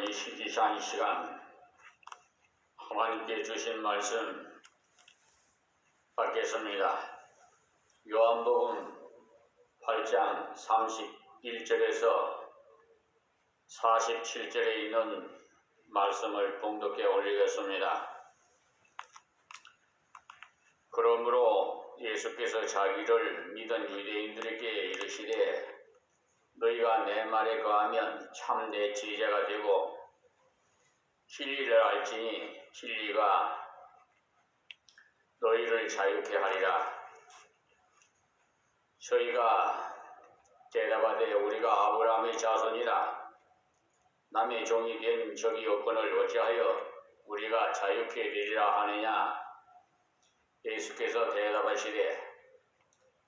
오늘 이 시기상 시간 하나님께 주신 말씀 받겠습니다. 요한복음 8장 31절에서 47절에 있는 말씀을 봉독해 올리겠습니다. 그러므로 예수께서 자기를 믿은 유대인들에게 이르시되 너희가 내 말에 거하면 참 내 제자가 되고 진리를 알지니 진리가 너희를 자유케 하리라. 저희가 대답하되 우리가 아브라함의 자손이라 남의 종이 된 적이 없거늘 어찌하여 우리가 자유케 되리라 하느냐. 예수께서 대답하시되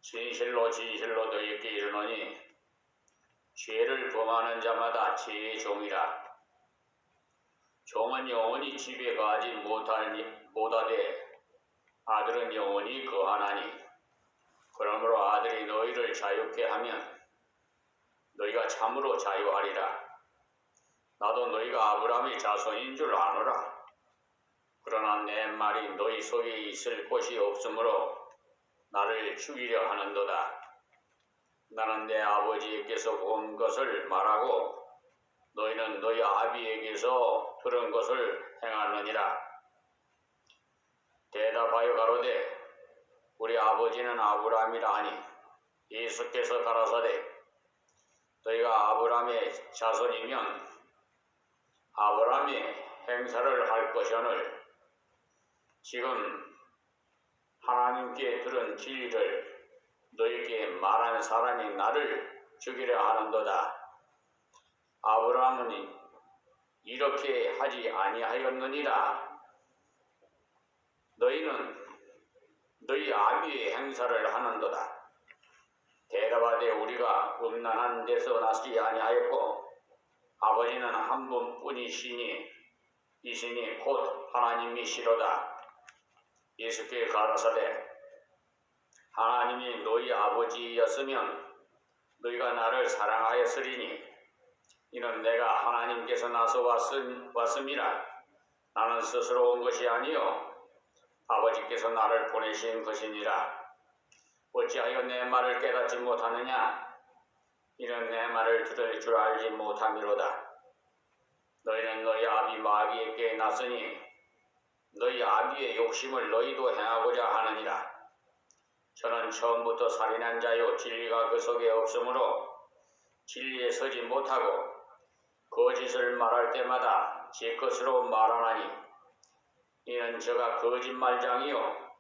진실로 진실로 너희에게 이르노니 죄를 범하는 자마다 죄의 종이라. 종은 영원히 집에 거하지 못하되 아들은 영원히 거하나니. 그러므로 아들이 너희를 자유케 하면 너희가 참으로 자유하리라. 나도 너희가 아브라함의 자손인 줄 아노라. 그러나 내 말이 너희 속에 있을 곳이 없으므로 나를 죽이려 하는도다. 나는 내 아버지에게서 본 것을 말하고 너희는 너희 아비에게서 들은 것을 행하느니라. 대답하여 가로되 우리 아버지는 아브라함이라 하니 예수께서 가라사대 너희가 아브라함의 자손이면 아브라함의 행사를 할 것이오늘 지금 하나님께 들은 진리를 너희에게 말한 사람이 나를 죽이려 하는도다. 아브라함은 이렇게 하지 아니하였느니라. 너희는 너희 아비의 행사를 하는도다. 대답하되 우리가 음란한 데서 나지 아니하였고 아버지는 한 분뿐이시니 이시니 곧 하나님이시로다. 예수께 가라사대 하나님이 너희 아버지였으면 너희가 나를 사랑하였으리니 이는 내가 하나님께서 나서 왔음이라. 나는 스스로 온 것이 아니요 아버지께서 나를 보내신 것이니라. 어찌하여 내 말을 깨닫지 못하느냐. 이는 내 말을 들을 줄 알지 못함이로다. 너희는 너희 아비 마귀에게 났으니 너희 아비의 욕심을 너희도 행하고자 하느니라. 저는 처음부터 살인한 자요 진리가 그 속에 없으므로 진리에 서지 못하고 거짓을 말할 때마다 제 것으로 말하나니 이는 저가 거짓말장이요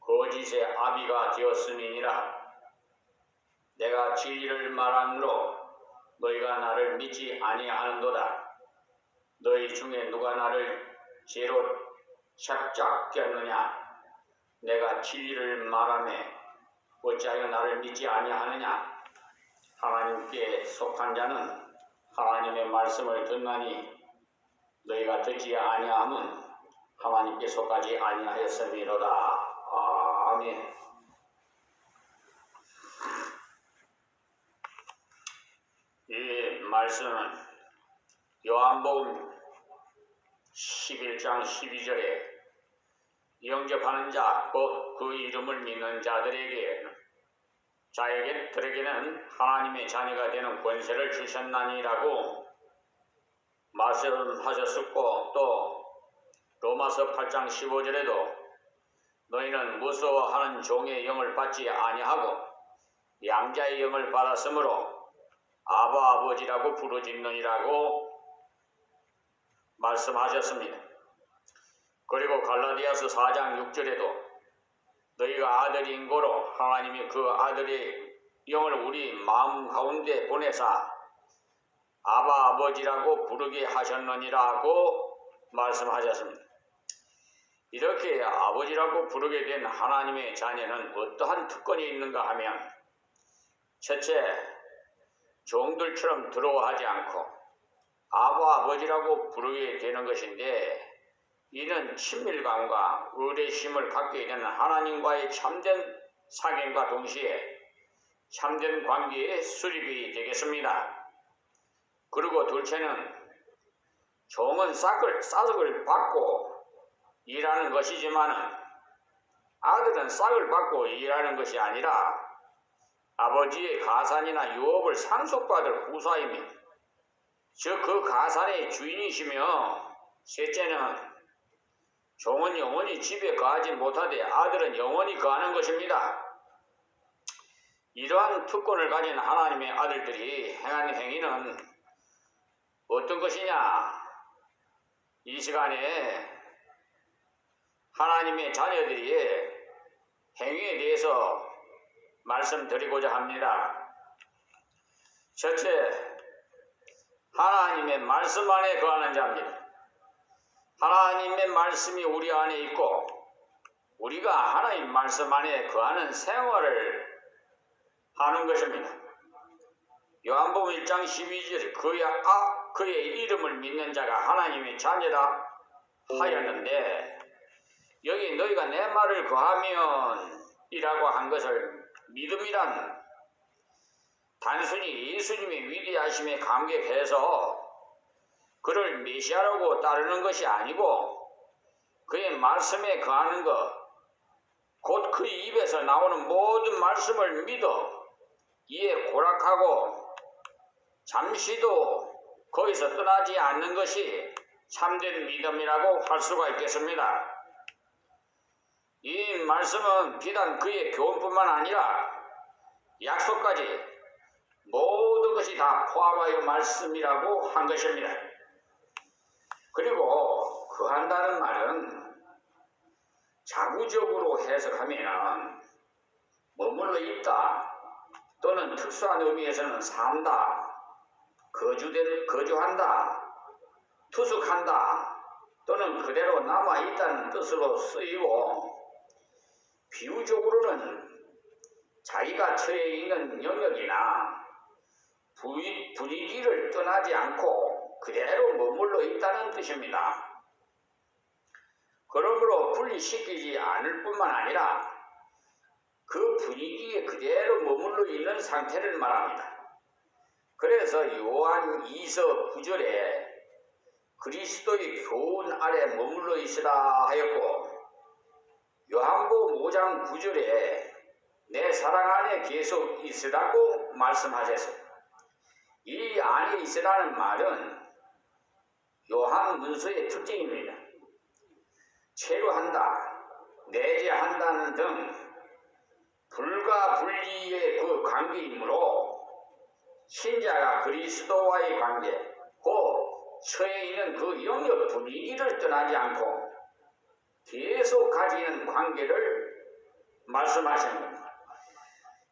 거짓의 아비가 되었음이니라. 내가 진리를 말함으로 너희가 나를 믿지 아니하는도다. 너희 중에 누가 나를 죄로 착잡겠느냐. 내가 진리를 말하매 어찌하여 나를 믿지 아니하느냐. 하나님께 속한 자는 하나님의 말씀을 듣나니 너희가 듣지 아니함은 하나님께 속하지 아니하였음이로다. 아멘. 이 말씀은 요한복음 11장 12절에 영접하는 자, 곧 그 이름을 믿는 자에게는 하나님의 자녀가 되는 권세를 주셨나니라고 말씀하셨었고 또 로마서 8장 15절에도 너희는 무서워하는 종의 영을 받지 아니하고 양자의 영을 받았으므로 아바 아버지라고 부르짖느니라고 말씀하셨습니다. 그리고 갈라디아서 4장 6절에도 너희가 아들인 고로 하나님이 그 아들의 영을 우리 마음 가운데 보내사 아바 아버지라고 부르게 하셨느니라고 말씀하셨습니다. 이렇게 아버지라고 부르게 된 하나님의 자녀는 어떠한 특권이 있는가 하면 첫째, 종들처럼 두려워하지 않고 아바 아버지라고 부르게 되는 것인데 이는 친밀감과 의뢰심을 갖게 되는 하나님과의 참된 사귐과 동시에 참된 관계의 수립이 되겠습니다. 그리고 둘째는 종은 싹을 받고 일하는 것이지만은 아들은 싹을 받고 일하는 것이 아니라 아버지의 가산이나 유업을 상속받을 후사이며 즉 그 가산의 주인이시며 셋째는 종은 영원히 집에 거하지 못하되 아들은 영원히 거하는 것입니다. 이러한 특권을 가진 하나님의 아들들이 행한 행위는 어떤 것이냐? 이 시간에 하나님의 자녀들이 행위에 대해서 말씀드리고자 합니다. 첫째, 하나님의 말씀 안에 거하는 자입니다. 하나님의 말씀이 우리 안에 있고 우리가 하나님 말씀 안에 거하는 생활을 하는 것입니다. 요한복음 1장 12절 그의 이름을 믿는 자가 하나님의 자녀라 하였는데 여기 너희가 내 말을 거하면 이라고 한 것을 믿음이란 단순히 예수님의 위대하심에 감격해서 그를 메시아라고 따르는 것이 아니고 그의 말씀에 거하는 것, 곧 그 입에서 나오는 모든 말씀을 믿어 이에 고락하고 잠시도 거기서 떠나지 않는 것이 참된 믿음이라고 할 수가 있겠습니다. 이 말씀은 비단 그의 교훈뿐만 아니라 약속까지 모든 것이 다 포함하여 말씀이라고 한 것입니다. 그리고 거한다는 말은 자구적으로 해석하면 머물러 있다 또는 특수한 의미에서는 산다, 거주한다, 투숙한다 또는 그대로 남아있다는 뜻으로 쓰이고 비유적으로는 자기가 처해 있는 영역이나 분위기를 떠나지 않고 그대로 머물러 있다는 뜻입니다. 그러므로 분리시키지 않을 뿐만 아니라 그 분위기에 그대로 머물러 있는 상태를 말합니다. 그래서 요한 2서 9절에 그리스도의 교훈 아래 머물러 있으라 하였고 요한복음 5장 9절에 내 사랑 안에 계속 있으라고 말씀하셨어요. 이 안에 있으라는 말은 요한 문서의 특징입니다. 체류한다, 내재한다는 등 불가분리의 그 관계이므로 신자가 그리스도와의 관계, 곧 처해 있는 그 영역 분위기를 떠나지 않고 계속 가지는 관계를 말씀하시는 겁니다.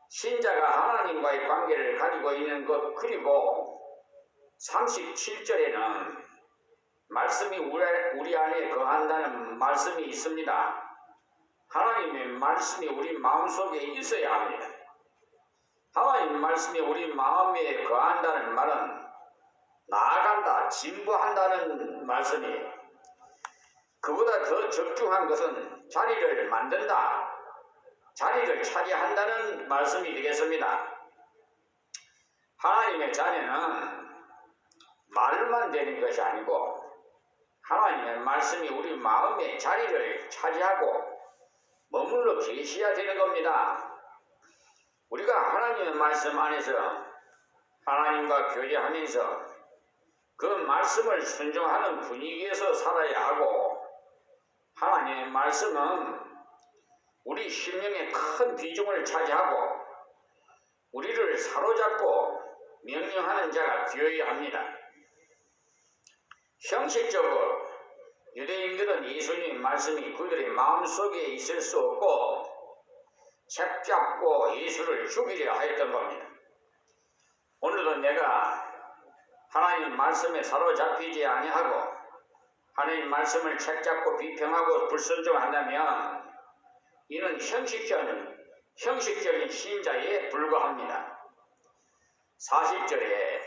신자가 하나님과의 관계를 가지고 있는 것, 그리고 37절에는 말씀이 우리 안에 거한다는 말씀이 있습니다. 하나님의 말씀이 우리 마음속에 있어야 합니다. 하나님 말씀이 우리 마음에 거한다는 말은 나아간다, 진보한다는 말씀이에요. 그보다 더 적중한 것은 자리를 만든다, 자리를 차지한다는 말씀이 되겠습니다. 하나님의 자녀는 말만 되는 것이 아니고 하나님의 말씀이 우리 마음에 자리를 차지하고 머물러 계셔야 되는 겁니다. 우리가 하나님의 말씀 안에서 하나님과 교제하면서 그 말씀을 순종하는 분위기에서 살아야 하고 하나님의 말씀은 우리 심령에 큰 비중을 차지하고 우리를 사로잡고 명령하는 자가 되어야 합니다. 형식적으로 유대인들은 예수님 말씀이 그들의 마음속에 있을 수 없고 책잡고 예수를 죽이려 하였던 겁니다. 오늘도 내가 하나님 말씀에 사로잡히지 아니하고 하나님 말씀을 책잡고 비평하고 불순종한다면 이는 형식적인 신자에 불과합니다. 40절에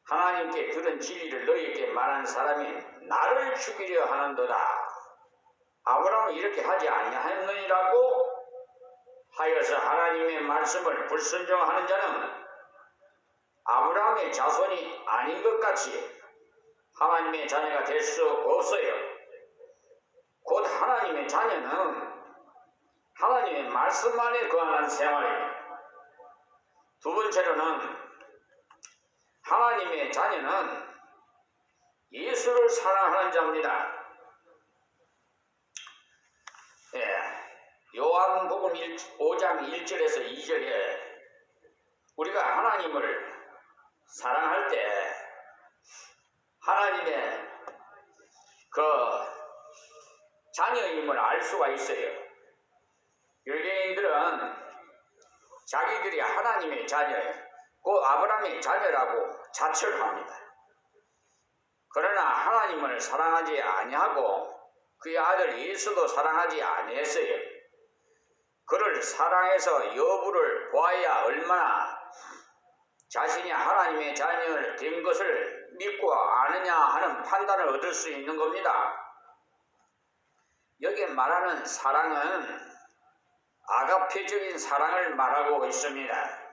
하나님께 들은 진리를 너희에게 말한 사람이 나를 죽이려 하는도다. 아브라함은 이렇게 하지 아니하였느니라고 하여서 하나님의 말씀을 불순종하는 자는 아브라함의 자손이 아닌 것 같이 하나님의 자녀가 될 수 없어요. 곧 하나님의 자녀는 하나님의 말씀 안에 거하는 생활입니다. 두 번째로는 하나님의 자녀는 예수를 사랑하는 자입니다. 요한복음 5장 1절에서 2절에 우리가 하나님을 사랑할 때 하나님의 그 자녀임을 알 수가 있어요. 유대인들은 자기들이 하나님의 자녀, 곧 아브라함의 자녀라고 자처를 합니다. 그러나 하나님을 사랑하지 아니하고 그의 아들 예수도 사랑하지 아니했어요. 그를 사랑해서 여부를 보아야 얼마나 자신이 하나님의 자녀를 된 것을 믿고 아느냐 하는 판단을 얻을 수 있는 겁니다. 여기에 말하는 사랑은 아가페적인 사랑을 말하고 있습니다.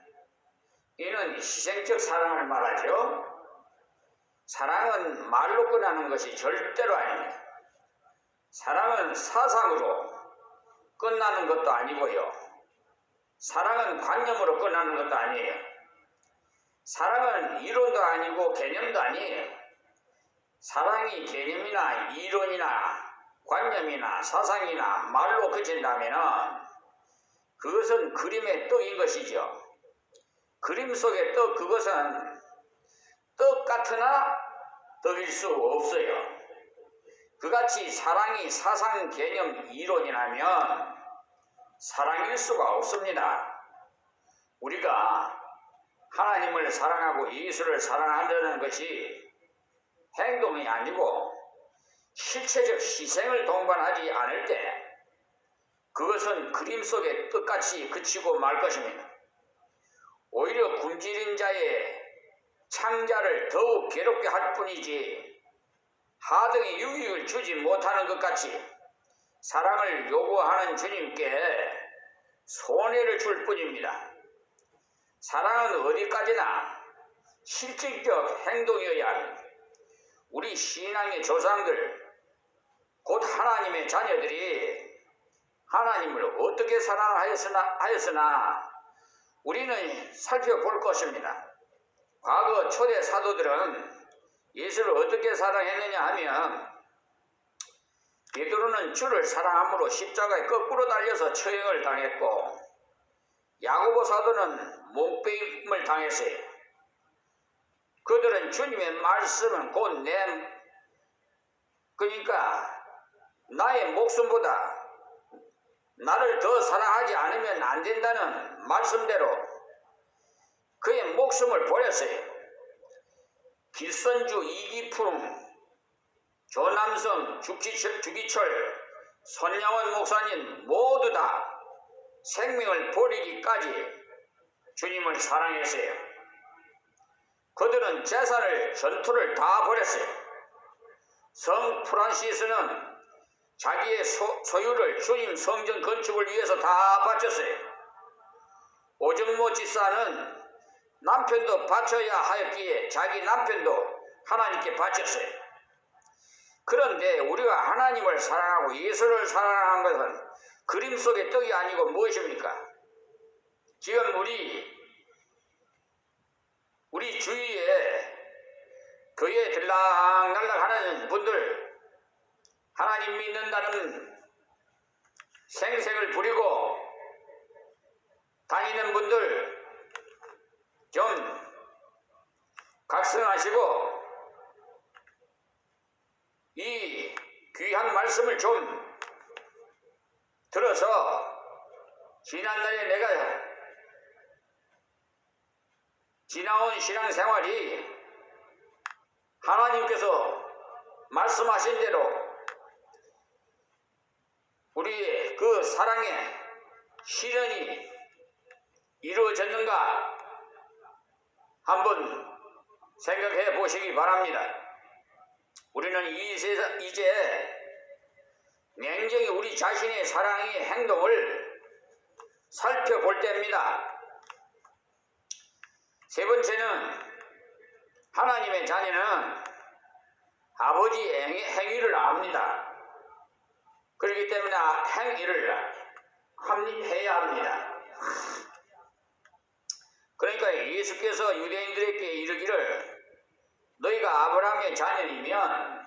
이는 희생적 사랑을 말하죠. 사랑은 말로 끝나는 것이 절대로 아닙니다. 사랑은 사상으로 끝나는 것도 아니고요. 사랑은 관념으로 끝나는 것도 아니에요. 사랑은 이론도 아니고 개념도 아니에요. 사랑이 개념이나 이론이나 관념이나 사상이나 말로 그친다면 그것은 그림의 떡인 것이죠. 그림 속의 떡, 그것은 떡 같으나 떡일 수 없어요. 그같이 사랑이 사상, 개념, 이론이라면 사랑일 수가 없습니다. 우리가 하나님을 사랑하고 예수를 사랑한다는 것이 행동이 아니고 실체적 희생을 동반하지 않을 때 그것은 그림 속의 떡같이 그치고 말 것입니다. 오히려 굶주린 자의 창자를 더욱 괴롭게 할 뿐이지 하등의 유익을 주지 못하는 것 같이 사랑을 요구하는 주님께 손해를 줄 뿐입니다. 사랑은 어디까지나 실질적 행동이어야 합니다. 우리 신앙의 조상들, 곧 하나님의 자녀들이 하나님을 어떻게 사랑하였으나 우리는 살펴볼 것입니다. 과거 초대 사도들은 예수를 어떻게 사랑했느냐 하면 베드로는 주를 사랑함으로 십자가에 거꾸로 달려서 처형을 당했고 야고보 사도는 목베임을 당했어요. 그들은 주님의 말씀은 곧 그러니까 나의 목숨보다 나를 더 사랑하지 않으면 안 된다는 말씀대로 그의 목숨을 버렸어요. 길선주, 이기풍, 조남성, 주기철, 손양원 목사님 모두 다 생명을 버리기까지 주님을 사랑했어요. 그들은 재산을, 전투를 다 버렸어요. 성 프란시스는 자기의 소유를 주님 성전 건축을 위해서 다 바쳤어요. 오정모 집사는 남편도 바쳐야 하였기에 자기 남편도 하나님께 바쳤어요. 그런데 우리가 하나님을 사랑하고 예수를 사랑하는 것은 그림 속의 떡이 아니고 무엇입니까? 지금 우리 주위에 교회에 들락날락 하는 분들, 하나님 믿는다는 생색을 부리고 다니는 분들 좀 각성하시고 이 귀한 말씀을 좀 들어서 지난날에 내가 지나온 신앙생활이 하나님께서 말씀하신 대로 우리의 그 사랑의 실현이 이루어졌는가 한번 생각해 보시기 바랍니다. 우리는 이제 냉정히 우리 자신의 사랑의 행동을 살펴볼 때입니다. 세 번째는 하나님의 자녀는 아버지의 행위를 압니다. 그렇기 때문에 행위를 해야 합니다. 그러니까 예수께서 유대인들에게 이르기를 너희가 아브라함의 자녀이면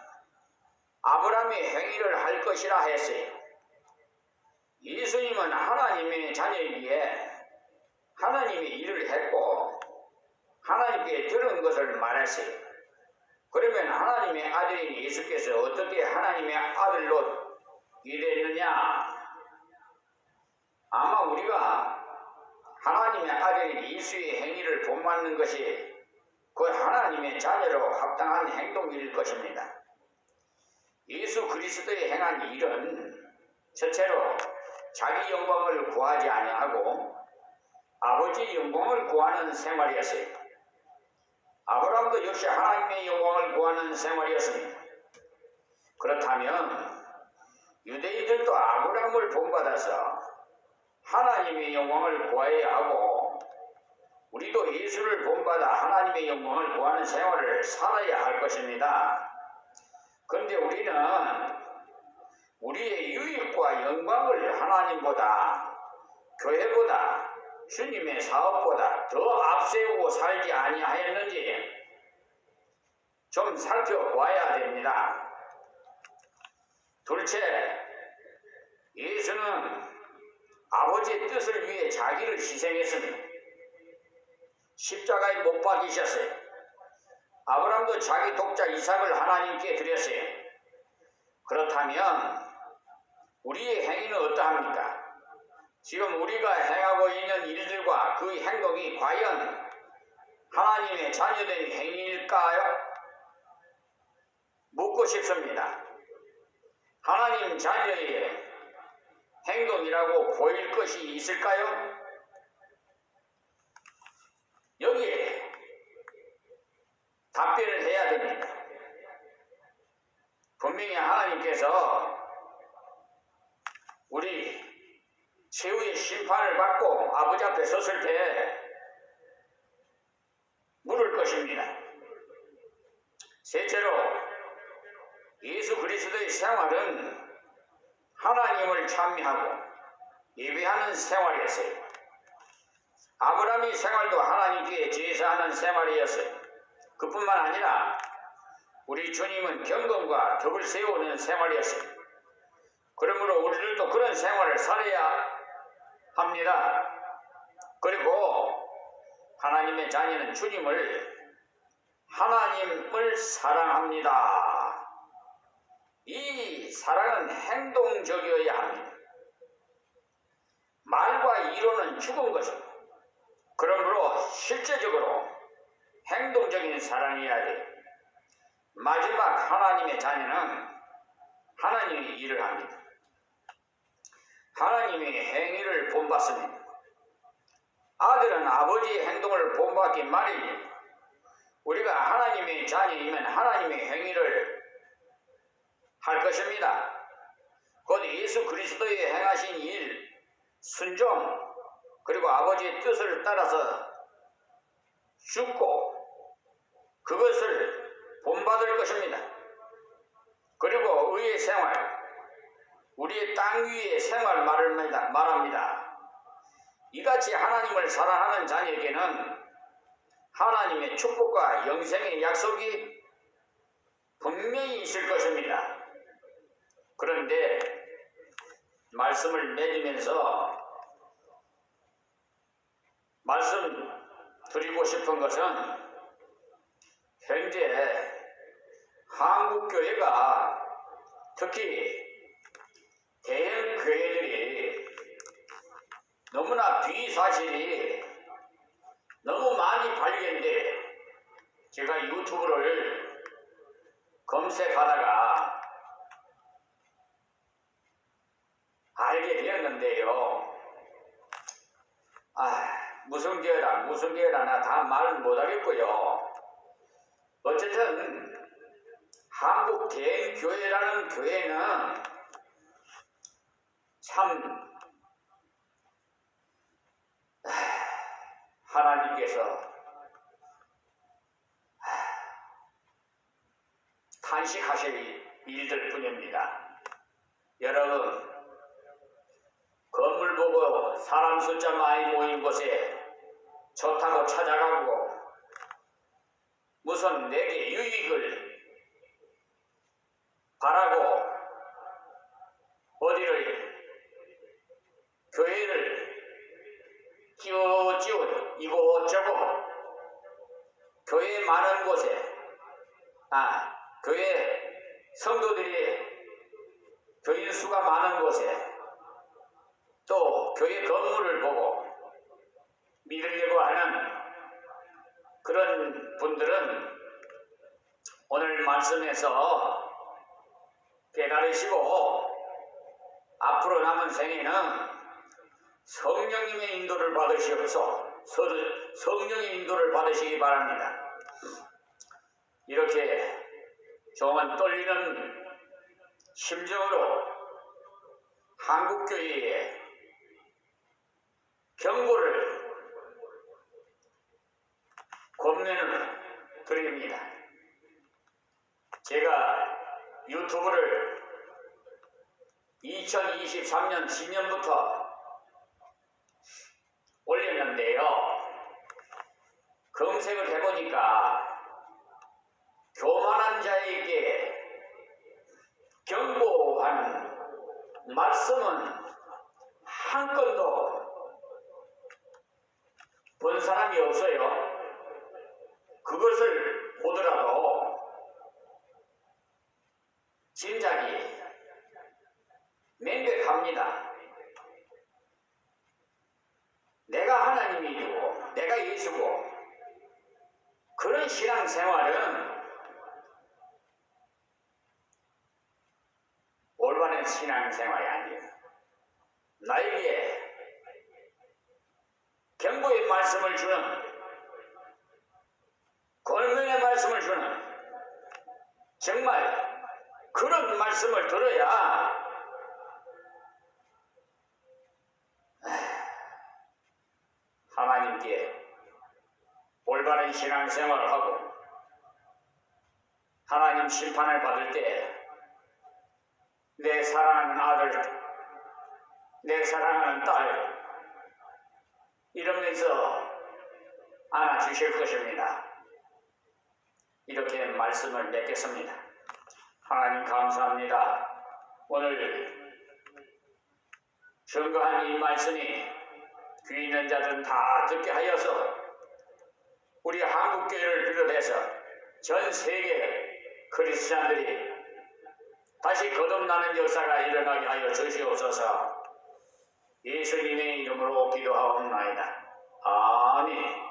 아브라함의 행위를 할 것이라 했어요. 예수님은 하나님의 자녀이기에 하나님의 일을 했고 하나님께 들은 것을 말했어요. 그러면 하나님의 아들인 예수께서 어떻게 하나님의 아들로 일했느냐? 아마 우리가 하나님의 아들인 예수의 행위를 본받는 것이 그 하나님의 자녀로 합당한 행동일 것입니다. 예수 그리스도의 행한 일은 첫째로 자기 영광을 구하지 아니하고 아버지 영광을 구하는 생활이었어요. 아브라함도 역시 하나님의 영광을 구하는 생활이었습니다. 그렇다면 유대인들도 아브라함을 본받아서 하나님의 영광을 구해야 하고 우리도 예수를 본받아 하나님의 영광을 구하는 생활을 살아야 할 것입니다. 그런데 우리는 우리의 유익과 영광을 하나님보다 교회보다 주님의 사업보다 더 앞세우고 살지 아니하였는지 좀 살펴보아야 됩니다. 둘째, 예수는 아버지의 뜻을 위해 자기를 희생했습니다. 십자가에 못 박이셨어요. 아브라함도 자기 독자 이삭을 하나님께 드렸어요. 그렇다면 우리의 행위는 어떠합니까? 지금 우리가 행하고 있는 일들과 그 행동이 과연 하나님의 자녀된 행위일까요? 묻고 싶습니다. 하나님 자녀의 행동이라고 보일 것이 있을까요? 여기에 답변을 해야 됩니다. 분명히 하나님께서 우리 최후의 심판을 받고 아버지 앞에 섰을 때 물을 것입니다. 셋째로 예수 그리스도의 생활은 하나님을 찬미하고 예배하는 생활이었어요. 아브라함의 생활도 하나님께 제사하는 생활이었어요. 그뿐만 아니라 우리 주님은 경건과 덕을 세우는 생활이었어요. 그러므로 우리들도 그런 생활을 살아야 합니다. 그리고 하나님의 자녀는 하나님을 사랑합니다. 이 사랑은 행동적이어야 합니다. 말과 이론은 죽은 것입니다. 그러므로 실제적으로 행동적인 사랑이어야 돼요. 마지막 하나님의 자녀는 하나님의 일을 합니다. 하나님의 행위를 본받습니다. 아들은 아버지의 행동을 본받기 마련입니다. 우리가 하나님의 자녀이면 하나님의 행위를 할 것입니다. 곧 예수 그리스도의 행하신 일, 순종, 그리고 아버지의 뜻을 따라서 죽고 그것을 본받을 것입니다. 그리고 의의 생활, 우리의 땅 위의 생활 말합니다. 이같이 하나님을 사랑하는 자녀에게는 하나님의 축복과 영생의 약속이 분명히 있을 것입니다. 그런데 말씀을 맺으면서 말씀드리고 싶은 것은 현재 한국교회가 특히 대형 교회들이 너무나 비사실이 너무 많이 발견돼 제가 유튜브를 검색하다가 알게 되었는데요. 무슨 교회라 나 다 말 못하겠고요. 어쨌든 한국 대형교회라는 교회는 참 하나님께서 탄식하실 일들 뿐입니다. 여러분, 건물 보고 사람 숫자 많이 모인 곳에 좋다고 찾아가고 무슨 내게 유익을 바라고 어디를 교회를 찌우찌우 이곳저곳 교회 많은 곳에 교회 성도들이 교인 수가 많은 곳에 또 교회 건물을 보고 믿으려고 하는 그런 분들은 오늘 말씀에서 깨달으시고 앞으로 남은 생에는 성령님의 인도를 받으시옵소서. 성령의 인도를 받으시기 바랍니다. 이렇게 정말 떨리는 심정으로 한국교회에 경고를 권면을 드립니다. 제가 유튜브를 2023년 진년부터 올렸는데요. 검색을 해보니까 교만한 자에게 경고하는 말씀은 한 건도 본 사람이 없어요. 그것을 보더라도 짐작이 명백합니다. 내가 하나님이고 내가 예수고 그런 신앙생활은 올바른 신앙생활이 아니에요. 나에게 경고의 말씀을 주는 권면의 말씀을 주는 정말 그런 말씀을 들어야 하나님께 올바른 신앙생활을 하고 하나님 심판을 받을 때 내 사랑하는 아들, 내 사랑하는 딸 이러면서 안아주실 것입니다. 이렇게 말씀을 맺겠습니다. 하나님 감사합니다. 오늘 증거한 이 말씀이 귀 있는 자들은 다 듣게 하여서 우리 한국교회를 비롯해서 전 세계 크리스찬들이 다시 거듭나는 역사가 일어나게 하여 주시옵소서. 예수님의 이름으로 기도하옵나이다. 아멘.